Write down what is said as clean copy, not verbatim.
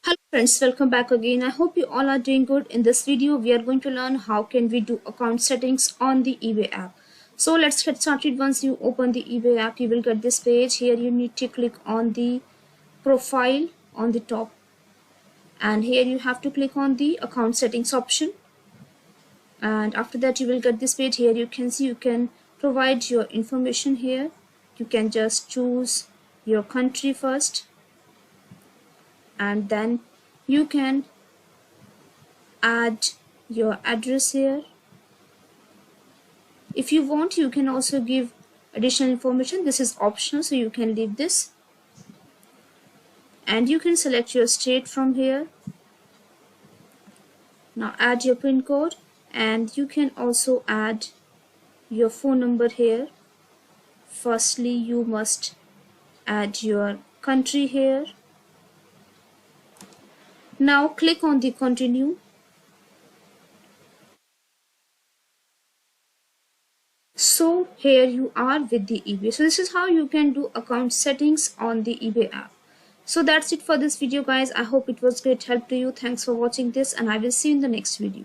Hello friends, welcome back again. I hope you all are doing good. In this video, we are going to learn how can we do account settings on the eBay app. So let's get started. Once you open the eBay app, you will get this page. Here you need to click on the profile on the top. And here you have to click on the account settings option. And after that, you will get this page. Here you can see you can provide your information here. You can just choose your country first. And then you can add your address here. If you want, you can also give additional information. This is optional, so you can leave this. And you can select your state from here. Now add your PIN code, and you can also add your phone number here. Firstly, you must add your country here. Now click on the continue. So here you are with the eBay. So this is how you can do account settings on the eBay app. So that's it for this video, guys. I hope it was great help to you. Thanks for watching this, and I will see you in the next video.